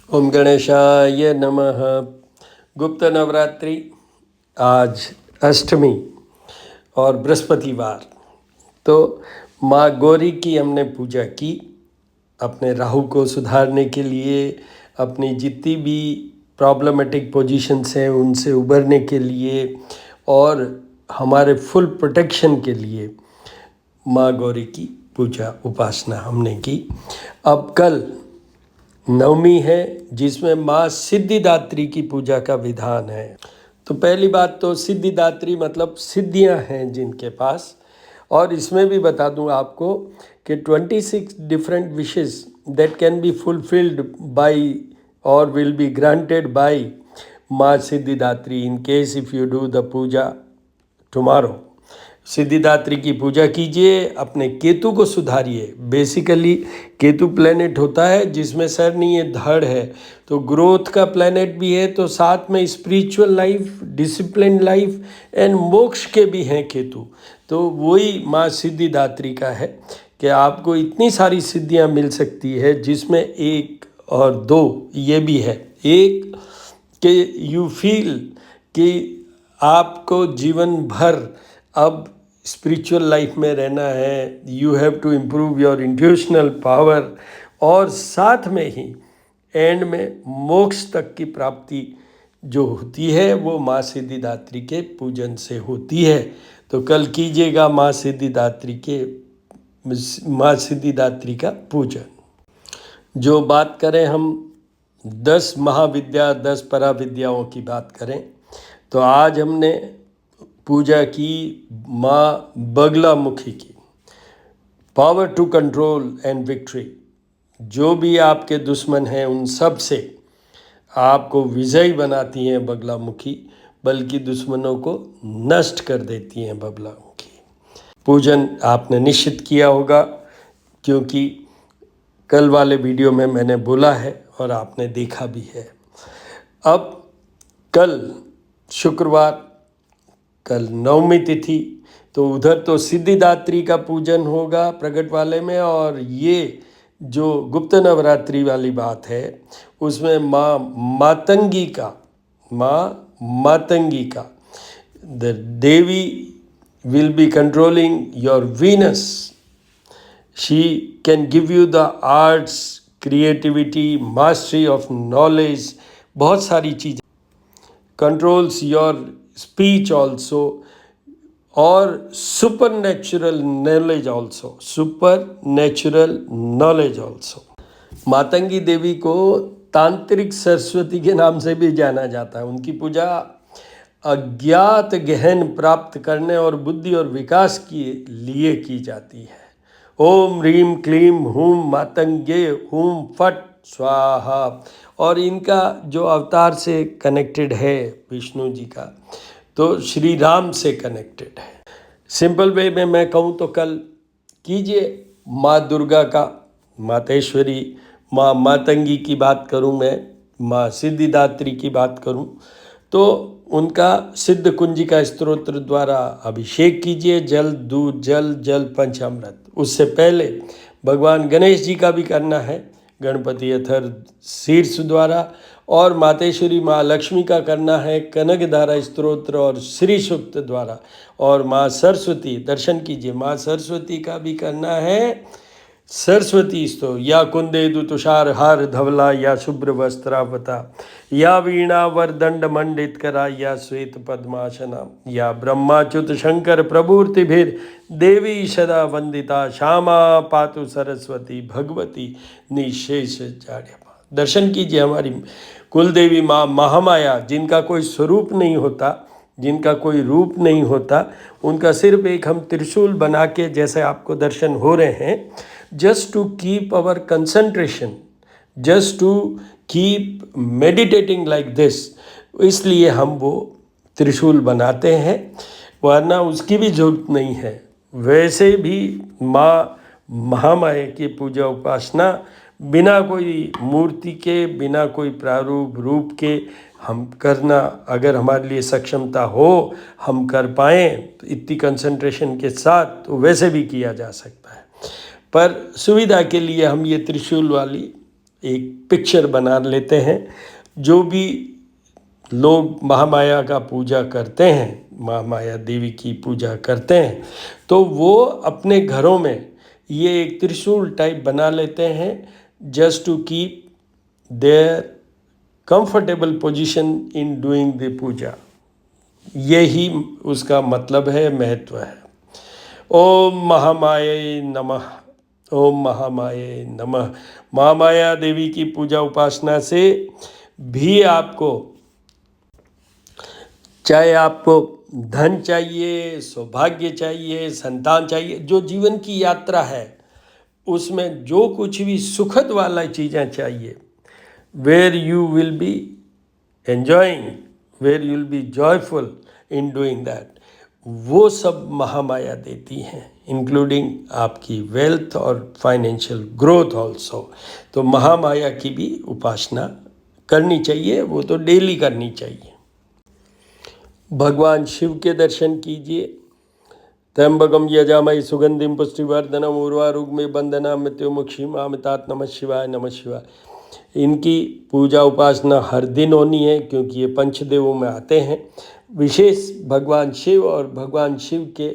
ओम गणेशाय नमः। गुप्त नवरात्रि, आज अष्टमी और बृहस्पतिवार। तो माँ गौरी की हमने पूजा की, अपने राहु को सुधारने के लिए, अपनी जितनी भी प्रॉब्लमेटिक पोजीशंस हैं उनसे उबरने के लिए और हमारे फुल प्रोटेक्शन के लिए माँ गौरी की पूजा उपासना हमने की। अब कल नवमी है जिसमें माँ सिद्धिदात्री की पूजा का विधान है। तो पहली बात तो सिद्धिदात्री मतलब सिद्धियां हैं जिनके पास, और इसमें भी बता दूं आपको कि 26 different wishes that can be fulfilled by और विल बी ग्रांटेड बाय माँ Siddhidatri in case if you do the puja tomorrow. Siddhidatri की पूजा कीजिए, अपने केतु को सुधारिए। बेसिकली केतु प्लेनेट होता है जिसमें सर नहीं है, धड़ है, तो ग्रोथ का प्लेनेट भी है, तो साथ में spiritual life, discipline life and मोक्ष के भी हैं केतु। तो वही माँ सिद्धिदात्री का है कि आपको इतनी सारी सिद्धियाँ मिल सकती है, जिसमें एक और दो ये भी है। एक कि यू फील कि आपको जीवन भर अब स्पिरिचुअल लाइफ में रहना है, you have to improve your intuitional power, और साथ में ही एंड में मोक्ष तक की प्राप्ति जो होती है वो माँ सिद्धिदात्री के पूजन से होती है। तो कल कीजिएगा माँ सिद्धिदात्री का पूजन। जो बात करें हम 10 महाविद्या 10 पराविद्याओं की बात करें तो आज हमने पूजा की माँ बगलामुखी की, power to control and victory. जो भी आपके दुश्मन हैं उन सब से आपको विजयी बनाती हैं बगलामुखी, बल्कि दुश्मनों को नष्ट कर देती हैं बगलामुखी। पूजन आपने निश्चित किया होगा, क्योंकि कल वाले वीडियो में मैंने बोला है और आपने देखा भी है। अब कल शुक्रवार, कल नवमी तिथि, तो उधर तो सिद्धिदात्री का पूजन होगा प्रगट वाले में, और ये जो गुप्त नवरात्रि वाली बात है उसमें माँ मातंगी का the devi will be controlling your Venus. She can give you the arts, creativity, mastery of knowledge, बहुत सारी चीज़ें, कंट्रोल्स योर स्पीच ऑल्सो, और supernatural knowledge also. Matangi devi को तांत्रिक सरस्वती के नाम से भी जाना जाता है। उनकी पूजा अज्ञात गहन प्राप्त करने और बुद्धि और विकास के लिए की जाती है। ओम ह्रीम क्लीम हूम मातंगे हूम फट स्वाहा। और इनका जो अवतार से कनेक्टेड है विष्णु जी का, तो श्री राम से कनेक्टेड है। सिंपल वे में मैं कहूँ तो कल कीजिए माँ दुर्गा का, मातेश्वरी, माँ मातंगी की बात करूँ मैं, माँ सिद्धिदात्री की बात करूँ तो उनका सिद्ध कुंजिका स्तोत्र द्वारा अभिषेक कीजिए, जल दूध जल पंचामृत। उससे पहले भगवान गणेश जी का भी करना है, गणपति अथर शीर्ष द्वारा, और मातेश्वरी माँ लक्ष्मी का करना है कनकधारा स्तोत्र और श्री सूक्त द्वारा, और माँ सरस्वती दर्शन कीजिए, माँ सरस्वती का भी करना है सरस्वती स्तो, या कुंदेदु तुषार हार धवला, या शुभ्र वस्त्रावता, या वीणा वरदंड मंडित करा, या श्वेत पद्मासना, या ब्रह्माच्युत शंकर प्रभूर्तिभिर देवी सदा वंदिता, श्यामा पातु सरस्वती भगवती निशेष जाड्यमा। दर्शन कीजिए हमारी कुलदेवी माँ महामाया, जिनका कोई स्वरूप नहीं होता, जिनका कोई रूप नहीं होता, उनका सिर्फ एक हम त्रिशूल बना के जैसे आपको दर्शन हो रहे हैं, just to keep our concentration, just to keep meditating like this, इसलिए हम वो त्रिशूल बनाते हैं, वरना उसकी भी जरूरत नहीं है। वैसे भी माँ महामाया की पूजा उपासना बिना कोई मूर्ति के, बिना कोई प्रारूप रूप के हम करना, अगर हमारे लिए सक्षमता हो, हम कर पाएँ तो इतनी कंसंट्रेशन के साथ, तो वैसे भी किया जा सकता है। पर सुविधा के लिए हम ये त्रिशूल वाली एक पिक्चर बना लेते हैं। जो भी लोग महामाया का पूजा करते हैं, महामाया देवी की पूजा करते हैं, तो वो अपने घरों में ये एक त्रिशूल टाइप बना लेते हैं, just to keep their comfortable position in doing the puja. यही उसका मतलब है, महत्व है। ओम महामाये नमः। ओम महामाये नमः। महामाया देवी की पूजा उपासना से भी आपको, चाहे आपको धन चाहिए, सौभाग्य चाहिए, संतान चाहिए, जो जीवन की यात्रा है उसमें जो कुछ भी सुखद वाला चीज़ें चाहिए, where you will be enjoying, where you will be joyful in doing that, वो सब महामाया देती हैं, इंक्लूडिंग आपकी वेल्थ और फाइनेंशियल ग्रोथ ऑल्सो। तो महामाया की भी उपासना करनी चाहिए, वो तो डेली करनी चाहिए। भगवान शिव के दर्शन कीजिए। त्र्यंबकम यजामहे सुगंधिम पुष्टिवर्धनम उर्वारुकमिव बंधनानां मृत्युमुक्षीमामृतात्। नमः शिवाय, नमः शिवाय। इनकी पूजा उपासना हर दिन होनी है, क्योंकि ये पंचदेवों में आते हैं। विशेष भगवान शिव और भगवान शिव के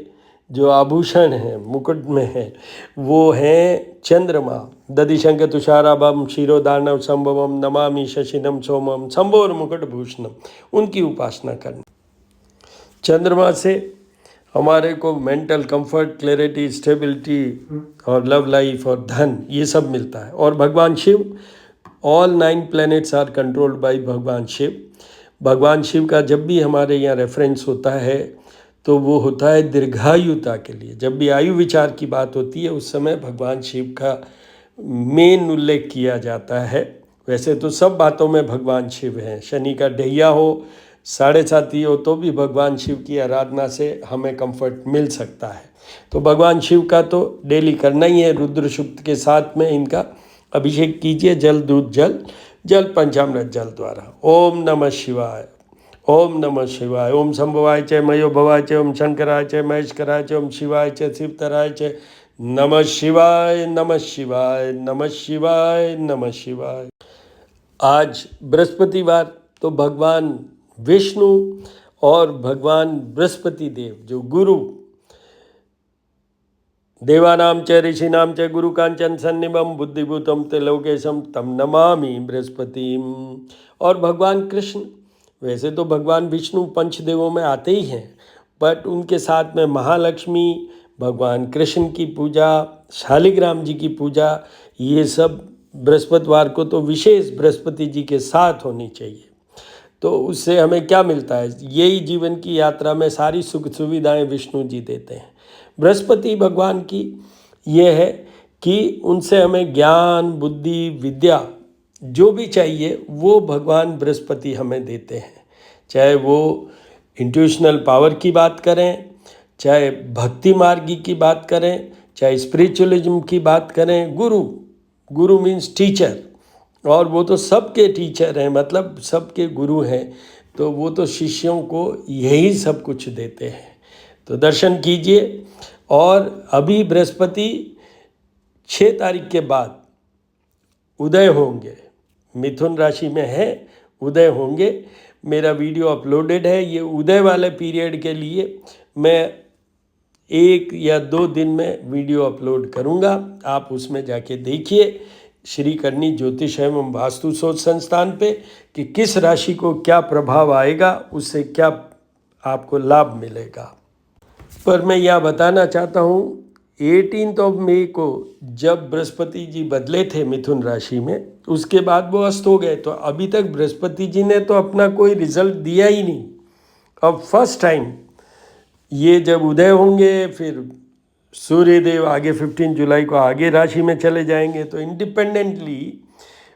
जो आभूषण हैं, मुकुट में हैं, वो हैं चंद्रमा। दधिशंख तुषाराभम क्षीरोदार्णव संभवम नमामि शशिनम सोमम शंभोर मुकुटभूषणम। उनकी उपासना करनी। चंद्रमा से हमारे को मेंटल कंफर्ट, क्लैरिटी, स्टेबिलिटी और लव लाइफ और धन, ये सब मिलता है। और Bhagwan Shiva, all 9 planets are controlled by Bhagwan Shiva. भगवान शिव का जब भी हमारे यहाँ रेफरेंस होता है तो वो होता है दीर्घायुता के लिए। जब भी आयु विचार की बात होती है उस समय भगवान शिव का मेन उल्लेख किया जाता है। वैसे तो सब बातों में भगवान शिव हैं। शनि का ढैया हो, 7.5 हो, तो भी भगवान शिव की आराधना से हमें कंफर्ट मिल सकता है। तो भगवान शिव का तो डेली करना ही है। रुद्र सूक्त के साथ में इनका अभिषेक कीजिए, जल, दूध, जल पंचामृत जल द्वारा। ओम नमः शिवाय, ओम नमः शिवाय। ओम शंभवाय च, मयो भवाय च, ओम शंकराय च, महेश्वराय च, ओम शिवाय च, शिवतराय च। नमः शिवाय, नमः शिवाय, नमः शिवाय, नमः शिवाय। आज बृहस्पतिवार, तो भगवान विष्णु और भगवान बृहस्पति देव, जो गुरु देवानाम च ऋषिनाम च गुरु कांचन सन्निभम बुद्धिभूतम ते लोकेशम तम नमामि बृहस्पतिम। और भगवान कृष्ण, वैसे तो भगवान विष्णु पंचदेवों में आते ही हैं, बट उनके साथ में महालक्ष्मी, भगवान कृष्ण की पूजा, शालिग्राम जी की पूजा, ये सब बृहस्पतिवार को तो विशेष बृहस्पति जी के साथ होनी चाहिए। तो उससे हमें क्या मिलता है? यही जीवन की यात्रा में सारी सुख सुविधाएं विष्णु जी देते हैं। बृहस्पति भगवान की ये है कि उनसे हमें ज्ञान, बुद्धि, विद्या जो भी चाहिए वो भगवान बृहस्पति हमें देते हैं। चाहे वो इंट्यूशनल पावर की बात करें, चाहे भक्ति मार्गी की बात करें, चाहे स्पिरिचुअलिज्म की बात करें। गुरु मीन्स टीचर, और वो तो सबके टीचर हैं, मतलब सबके गुरु हैं। तो वो तो शिष्यों को यही सब कुछ देते हैं। तो दर्शन कीजिए। और अभी बृहस्पति 6 तारीख के बाद उदय होंगे, मिथुन राशि में है, उदय होंगे। मेरा वीडियो अपलोडेड है। ये उदय वाले पीरियड के लिए मैं 1 या 2 दिन में वीडियो अपलोड करूँगा, आप उसमें जाके देखिए। श्री करनी ज्योतिष एवं वास्तु शोध संस्थान पे कि किस राशि को क्या प्रभाव आएगा, उससे क्या आपको लाभ मिलेगा। पर मैं यह बताना चाहता हूँ, 18 मई को जब बृहस्पति जी बदले थे मिथुन राशि में, उसके बाद वो अस्त हो गए। तो अभी तक बृहस्पति जी ने तो अपना कोई रिजल्ट दिया ही नहीं। अब फर्स्ट टाइम ये जब उदय होंगे, फिर सूर्यदेव आगे 15 जुलाई को आगे राशि में चले जाएंगे। तो independently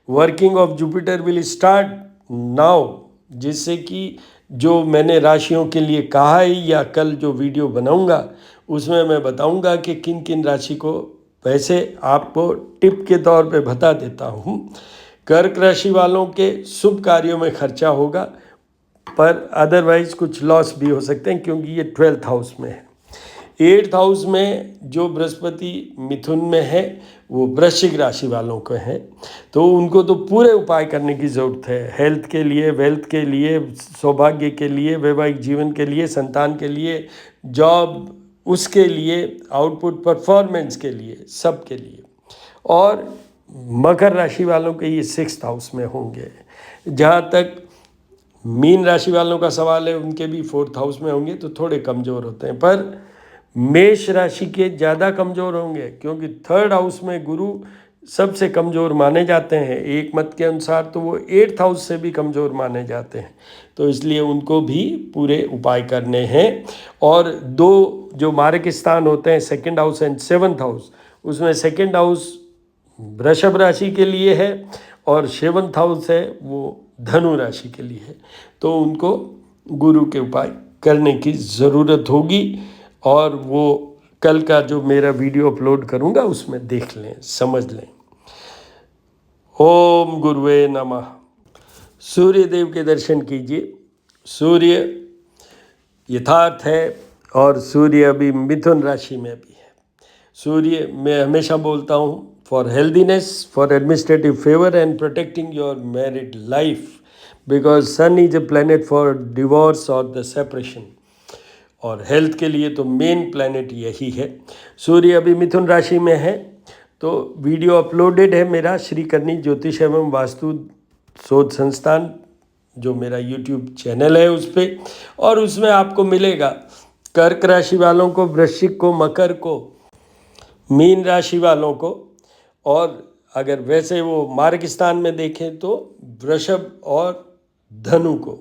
working of Jupiter will start now, जिससे कि जो मैंने राशियों के लिए कहा है या कल जो वीडियो बनाऊंगा उसमें मैं बताऊंगा कि किन किन राशि को, वैसे आपको टिप के तौर पे बता देता हूँ। कर्क राशि वालों के शुभ कार्यों में खर्चा होगा, पर अदरवाइज कुछ लॉस भी हो सकते हैं, क्योंकि ये 12th हाउस में है। 8th हाउस में जो बृहस्पति मिथुन में है वो वृश्चिक राशि वालों को है, तो उनको तो पूरे उपाय करने की ज़रूरत है, हेल्थ के लिए, वेल्थ के लिए, सौभाग्य के लिए, वैवाहिक जीवन के लिए, संतान के लिए, जॉब उसके लिए, आउटपुट परफॉर्मेंस के लिए, सब के लिए। और मकर राशि वालों के ये 6th हाउस में होंगे। जहाँ तक मीन राशि वालों का सवाल है, उनके भी 4th हाउस में होंगे, तो थोड़े कमज़ोर होते हैं, पर मेष राशि के ज़्यादा कमज़ोर होंगे, क्योंकि 3rd हाउस में गुरु सबसे कमज़ोर माने जाते हैं। एक मत के अनुसार तो वो 8th हाउस से भी कमज़ोर माने जाते हैं, तो इसलिए उनको भी पूरे उपाय करने हैं। और 2 जो मार्ग स्थान होते हैं, 2nd house and 7th house, उसमें 2nd हाउस वृषभ राशि के लिए है और 7th हाउस है वो धनु राशि के लिए है, तो उनको गुरु के उपाय करने की ज़रूरत होगी। और वो कल का जो मेरा वीडियो अपलोड करूँगा उसमें देख लें, समझ लें। ओम गुरुवे नमः। सूर्य देव के दर्शन कीजिए। सूर्य यथार्थ है और सूर्य अभी मिथुन राशि में भी है। सूर्य, मैं हमेशा बोलता हूँ, for healthiness, for administrative favour and protecting your married life, because sun is a planet for divorce और द सेपरेशन। और हेल्थ के लिए तो मेन प्लैनेट यही है। सूर्य अभी मिथुन राशि में है, तो वीडियो अपलोडेड है मेरा श्री करनी ज्योतिष एवं वास्तु शोध संस्थान, जो मेरा यूट्यूब चैनल है उस पर, और उसमें आपको मिलेगा कर्क राशि वालों को, वृश्चिक को, मकर को, मीन राशि वालों को, और अगर वैसे वो मार्ग स्थान में देखें तो वृषभ और धनु को,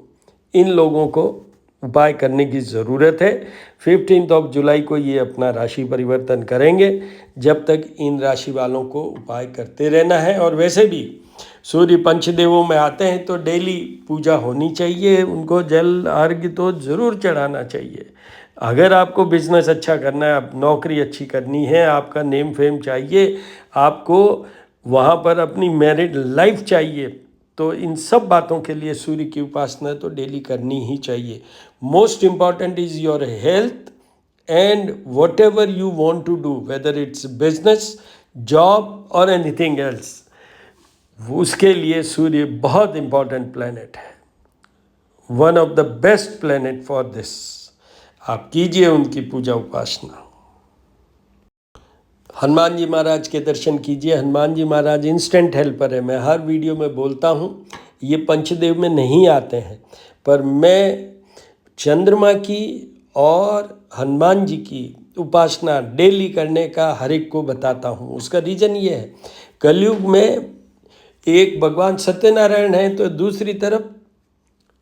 इन लोगों को उपाय करने की ज़रूरत है। 15 जुलाई को ये अपना राशि परिवर्तन करेंगे, जब तक इन राशि वालों को उपाय करते रहना है। और वैसे भी सूर्य पंचदेवों में आते हैं तो डेली पूजा होनी चाहिए, उनको जल अर्घ्य तो ज़रूर चढ़ाना चाहिए। अगर आपको बिजनेस अच्छा करना है, आप नौकरी अच्छी करनी है, आपका नेम फेम चाहिए, आपको वहाँ पर अपनी मैरिड लाइफ चाहिए, तो इन सब बातों के लिए सूर्य की उपासना तो डेली करनी ही चाहिए। Most important is your health and whatever you want to do, whether it's business, job और एनीथिंग एल्स, उसके लिए सूर्य बहुत इम्पॉर्टेंट प्लैनेट है, one of the best planet for this. आप कीजिए उनकी पूजा उपासना। हनुमान जी महाराज के दर्शन कीजिए। हनुमान जी महाराज इंस्टेंट हेल्पर है। मैं हर वीडियो में बोलता हूँ, ये पंचदेव में नहीं आते हैं, पर मैं चंद्रमा की और हनुमान जी की उपासना डेली करने का हर एक को बताता हूँ। उसका रीज़न ये है, कलयुग में एक भगवान सत्यनारायण हैं तो दूसरी तरफ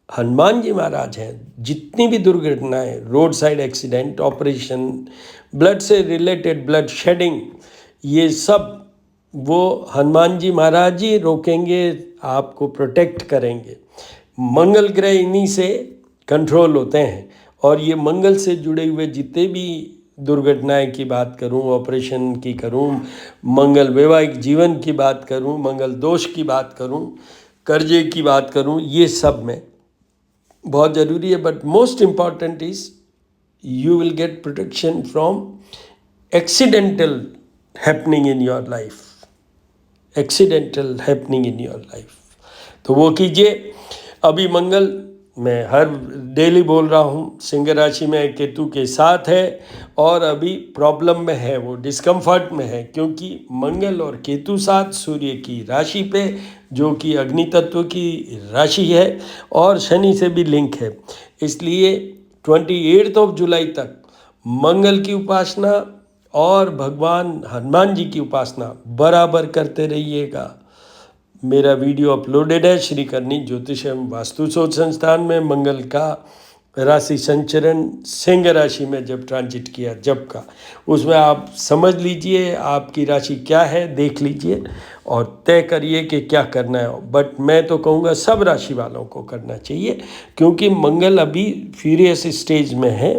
हनुमान जी महाराज हैं। जितनी भी दुर्घटनाएं, road side accident, operation, blood से रिलेटेड ब्लड शेडिंग, ये सब वो हनुमान जी महाराज ही रोकेंगे, आपको प्रोटेक्ट करेंगे। मंगल ग्रह इन्हीं से कंट्रोल होते हैं, और ये मंगल से जुड़े हुए जितने भी दुर्घटनाएं की बात करूं, ऑपरेशन की करूं, मंगल वैवाहिक जीवन की बात करूं, मंगल दोष की बात करूं, कर्जे की बात करूं, ये सब में बहुत ज़रूरी है। But most important is you will get protection from accidental happening in your life, accidental happening in your life, तो वो कीजिए। अभी मंगल, मैं हर डेली बोल रहा हूँ, सिंह राशि में केतु के साथ है, और अभी प्रॉब्लम में है, वो डिस्कम्फर्ट में है, क्योंकि मंगल और केतु साथ सूर्य की राशि पे, जो कि अग्नि तत्व की राशि है, और शनि से भी लिंक है। इसलिए 28 जुलाई तक मंगल की उपासना और भगवान हनुमान जी की उपासना बराबर करते रहिएगा। मेरा वीडियो अपलोडेड है श्री करनी ज्योतिष एवं वास्तु शोध संस्थान में। मंगल का राशि संचरण सिंह राशि में जब ट्रांजिट किया, जब का, उसमें आप समझ लीजिए आपकी राशि क्या है, देख लीजिए और तय करिए कि क्या करना है। बट मैं तो कहूँगा सब राशि वालों को करना चाहिए, क्योंकि मंगल अभी फ्यूरियस स्टेज में है,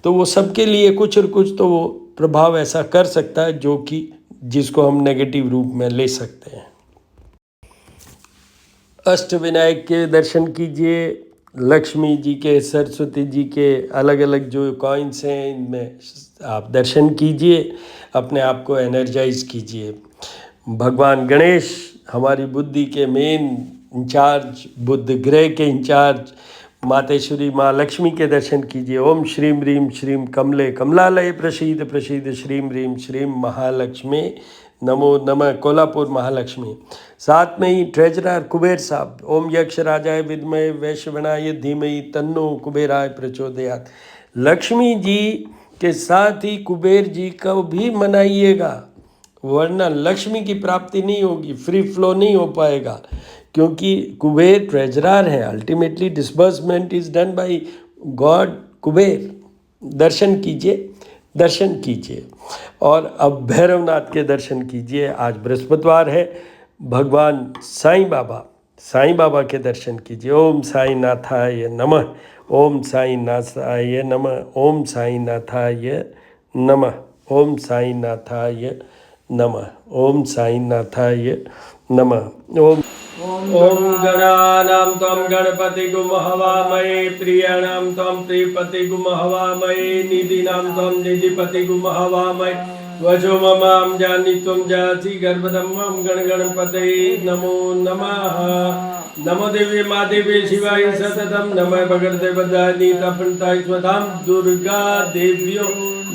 तो वो सबके लिए कुछ और कुछ तो वो प्रभाव ऐसा कर सकता है जो कि जिसको हम नेगेटिव रूप में ले सकते हैं। अष्टविनायक के दर्शन कीजिए, लक्ष्मी जी के, सरस्वती जी के अलग अलग जो कॉइन्स हैं, इनमें आप दर्शन कीजिए, अपने आप को एनर्जाइज कीजिए। भगवान गणेश हमारी बुद्धि के मेन इंचार्ज, बुद्ध ग्रह के इंचार्ज मातेश्वरी माँ लक्ष्मी के दर्शन कीजिए। ओम श्रीम ह्रीम श्रीम कमले कमलालय प्रसीद प्रसीद श्रीम ह्रीम श्रीम महालक्ष्मी नमो नमः, कोल्हापुर महालक्ष्मी। साथ में ही ट्रेजरर कुबेर साहब, ओम यक्ष राजाय विद्महे वैश्यवणाय धीमहि तन्नो कुबेराय प्रचोदयात्। लक्ष्मी जी के साथ ही कुबेर जी को भी मनाइएगा, वरना लक्ष्मी की प्राप्ति नहीं होगी, फ्री फ्लो नहीं हो पाएगा, क्योंकि कुबेर ट्रेजरर है। Ultimately disbursement is done by God Kuber. दर्शन कीजिए, दर्शन कीजिए। और अब भैरवनाथ के दर्शन कीजिए। आज बृहस्पतिवार है, भगवान साईं बाबा के दर्शन कीजिए। ओम साई नाथाय नमः, ओम साई नाथाय नमः, ओम साई नाथाय नमः, ओम साई नाथाय नमः, ओम साई नाथाय नमः। ओम गणानां त्वं गणपतिगुं हवामहे, प्रियाणां त्वं प्रियपतिगुं हवामहे, निधीनां त्वं निधिपतिगुं हवामहे, वचो ममां जानी त्वं जासि गर्भधम्मं गणगणपतये नमो नमः। नमो देवी महादेवी शिवाय सततं, नमः भगवते वरदायिनी तपन्ताय स्वधां दुर्गा देव्यो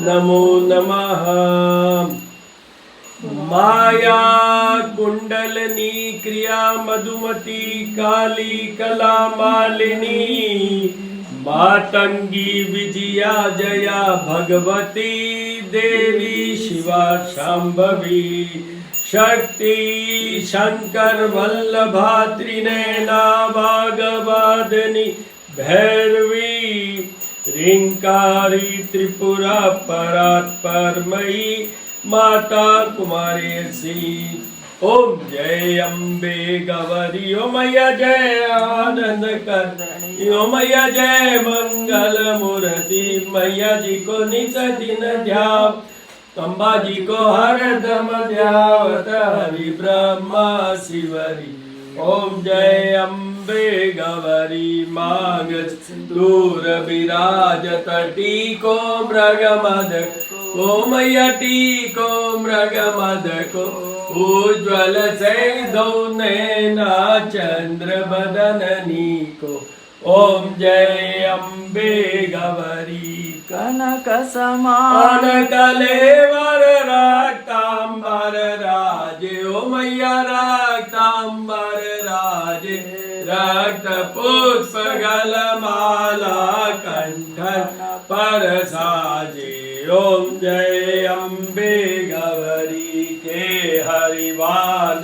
नमो नमः। माया कुंडलनी क्रिया मधुमती काली कला मालिनी, मातंगी विजया जया भगवती देवी शिवा शांभवी, शक्ति शंकर वल्लभा त्रिनयना वागवादिनी भैरवी, ह्रींकारी त्रिपुरा परात्परमयी माता कुमारी सी। ओम जय अम्बे गौरी, ओम मैया जय आनंद करणी, ओम मैया जय मंगल मूर्ति, मैया जी को नित दिन ध्याव, अम्बा जी को हरदम ध्यावत हरि ब्रह्मा शिवरी। ओम जय अम्बे गौरी, मांग दूर विराजत टीको मृगमद को, मैया टीको मृगमद को, उज्ज्वल से नैना चंद्र बदननी को। ओम जय अम्बे गौरी, कनक समान कलेवर रक्तांबर राजे, ओ मैया रक्तांबर राजे, रक्त पुष्प गलमाला कंठन पर साजे। ओम जय अम्बे गौरी के हरिवान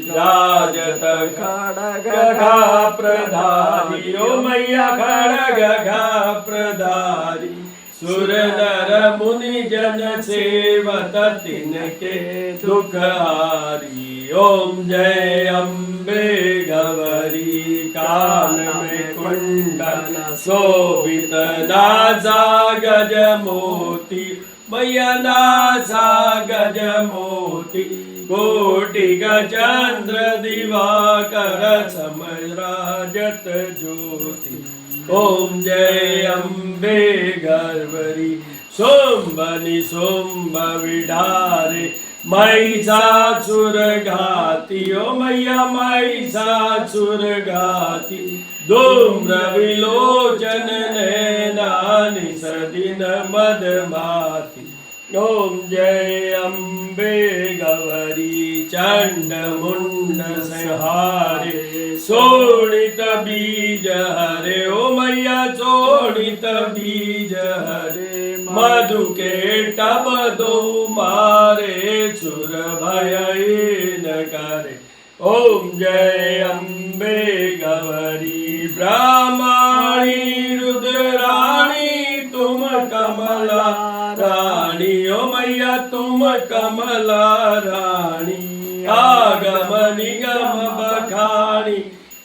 राजत खड़गा प्रधारी, ओ मैया खड़गा प्रधारी, सुर नर मुनि जन सेवत तिनके दुख हारी। ओम जय अम्बे गौरी, कान में कुंडल शोभित नासा गज मोती, मैया नासा गज मोती, कोटि चंद्र दिवाकर समराजत ज्योति। ओम जय अम्बे गौरी, शुंभनि शुंभ विडारे, महिषासुर घाती, ओ मैया महिषासुर घाती, धूम्र विलोचन नैना निसदिन मदमाती। ओम जय अम्बे गौरी, चंड मुंड संहारे, शोणित बीज हरे, ओ मैया शोणित बीज हरे, मधु के टब दो मारे, सुर भय न करे। ओम जय अम्बे गौरी, ब्रह्माणी रुद्राणी तुम कमला रानी, ओ मैया तुम कमला रानी, आगम निगम बखानी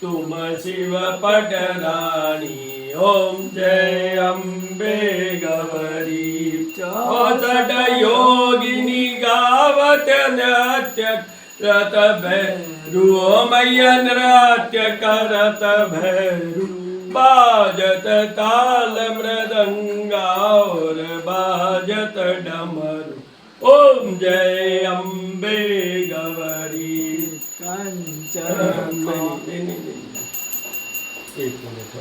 तुम शिव पटरानी। ओम जय अम्बे गौरी, 64 योगिनी गावत नृत्य रत भैरू, ओ मैया नृत्य करत भैरू, बाजत ताल मृदंगा और बाजत डमरू। ओम जय अम्बे गौरी। कंचन एक मिनट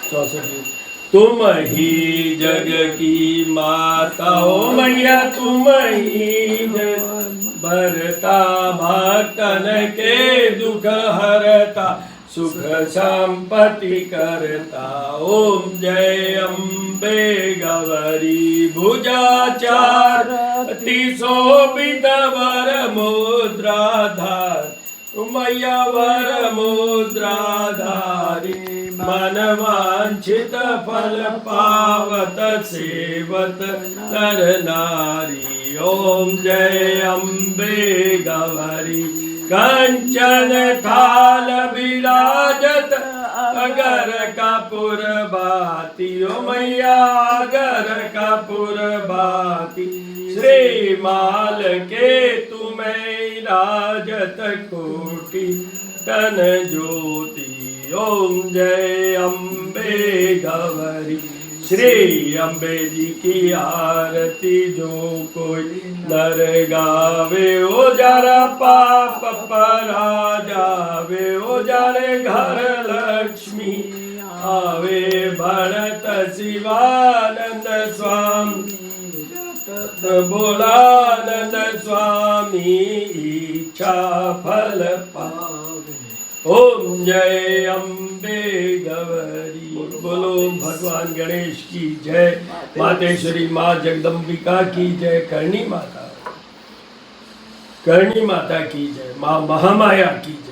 64। तुम ही जग की माता हो मैया, तुम ही जग भरता भक्तन के दुख हरता, सुख संपत्ति करता। ओम जय अम्बे गौरी। भुजाचार अति शोभित वर मुद्राधार, मैया वर मुद्राधारी। मन वांछित फल पावत सेवत नर नारी। ओम जय अम्बे गौरी। कंचन थाल विराजत अगर कपूर बाती, ओ मैया अगर कपूर बाती। श्रीमाल के तुम्हें राजत कोटि तन ज्योति। ओम जय अम्बे गौरी। श्री अम्बे जी की आरती जो कोई नर गावे, ओ जरा पाप परा जावे, ओ जाने घर लक्ष्मी आवे। भरत शिवानंद स्वामी बोलानंद स्वामी, इच्छा फल पावे। ओम जय अम्बे गौरी। बोलो भगवान गणेश की जय। मातेश्वरी माँ जगदम्बिका की जय। करणी माता की जय। माँ महामाया की जय।